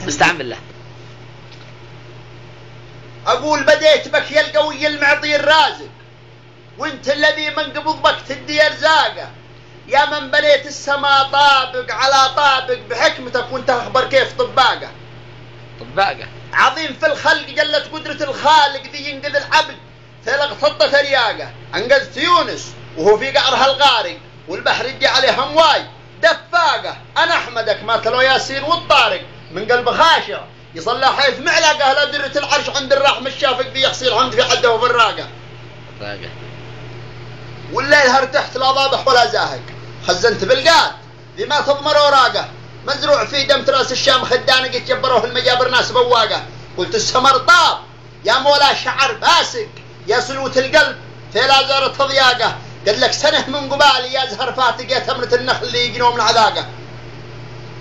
استعن بالله. أقول بديت بك يا القوي المعطي الرازق، وانت الذي من قبض بك تدي أرزاقه، يا من بنيت السماء طابق على طابق بحكمتك وانت أخبر كيف طباقه. عظيم في الخلق جلت قدرة الخالق ذي ينقذ العبد ثلق خطة ترياقه. أنقذت يونس وهو في قعرها الغارق والبحر يجي عليه أمواج دفاقه. أنا أحمدك ما تلو ياسين والطارق من قلب خاشع يصلى حيث معلقه لا درة العرش عند الرحم الشافق ذي يحصي الحمد في حده وفراقه. والليل هرتحت لا ضابح ولا زاهق، خزنت بالقات ذي ما تضمر وراقه، مزروع في دم تراس الشام خدانق يتجبروه المجابر ناس بواقه. قلت السمر طاب يا مولا شعر باسق، يا سلوة القلب في لا زارت ضياقه. قد لك سنه من قبالي يا زهر فاتق يا تمرة النخل اللي يجنوم من عذاقه.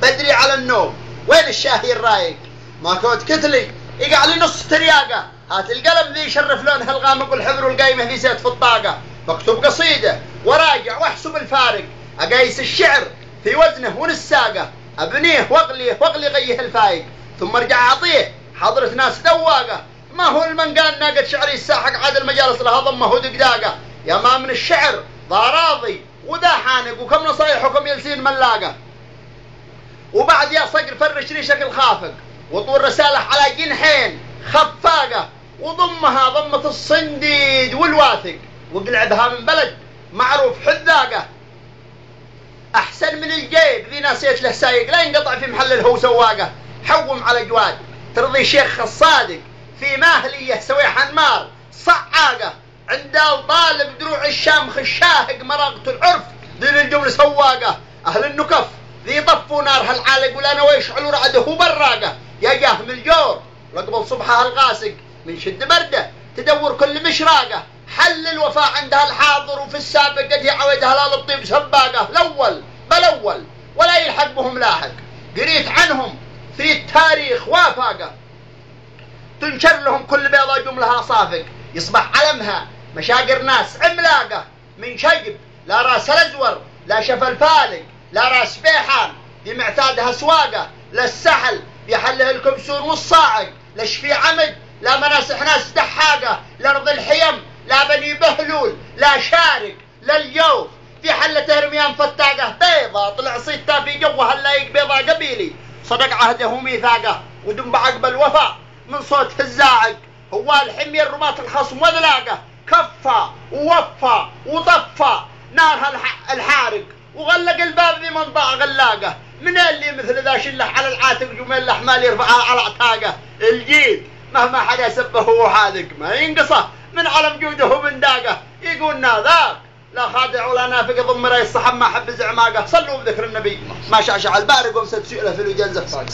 بدري على النوم وين الشاهي الرايق، ما كنت كتلي يقع لي نص ترياقه. هات القلم ذي يشرف لونها الغامق والحبر والقايمه ذي زيت في الطاقه. بكتب قصيده وراجع واحسب الفارق، اقايس الشعر في وزنه ونساقه، ابنيه واغلي غيه الفايق، ثم ارجع اعطيه حضرة ناس ذواقه. ما هو المنقان ناقد شعري الساحق عاد المجالس لها ضمه ودقداقه. يا ما من الشعر ضا راضي وذا حانق، وكم نصايح وكم يلسين ملاقه. وبعد يا صقر فرش ريشك الخافق وطول رسالة على جنحين خفاقه، وضمها ضمة الصنديد والواثق، وقلعبها من بلد معروف حذاقه. احسن من الجيب ذي ناسيت له سايق لا ينقطع في محل الهو سواقه. حوم على جواد ترضي شيخ الصادق في ماهليه سوي حنمار صعاقه. عند طالب دروع الشام خشاهق مراقة العرف ذي للجمل سواقه. اهل النكف ذي طفوا نارها العالق ولا نوى يشعلوا رعده وبراقه. يا جاه من الجور لقبل صبحها الغاسق من شد برده تدور كل مشراقه. حل الوفاء عندها الحاضر وفي السابق قد هي عودها لا للطيب سباقه. الاول بالاول ولا يلحق بهم لاحق، قريت عنهم في التاريخ وافاقه. تنشر لهم كل بيضة جملها صافق، يصبح علمها مشاقر ناس عملاقه. من شجب لا راس الازور لا شف الفالق لا راس بيحان بمعتادها سواقه. لا السحل بيحله الكبسون والصاعق، لا شفي عمد لا مناسح ناس دحاقه. لارض الحيم لا بني بهلول لا شارق لا اليوف في حلته رميان فتاقه. بيضه طلع صيتها في جوها اللايق بيضه قبيلي صدق عهده وميثاقه. ودم بعقب الوفاء من صوت الزاعق، هو الحمير رماة الخصم وذلاقه. كفى ووفى وطفى نارها الحارق، وغلق الباب ذي من ضاع غلاقه. من اللي مثل ذا شله على العاتق جميل الاحمال يرفعها على عتاقه. الجيد مهما حدا سبه هو حاذق ما ينقصه من علم جوده وبنداقه. يقولنا ذاك لا خادع ولا نافق ضم راي الصحب ما حب زعماقه. صلوا بذكر النبي ما شعشع البارق ومسد سؤله في الوجنزه.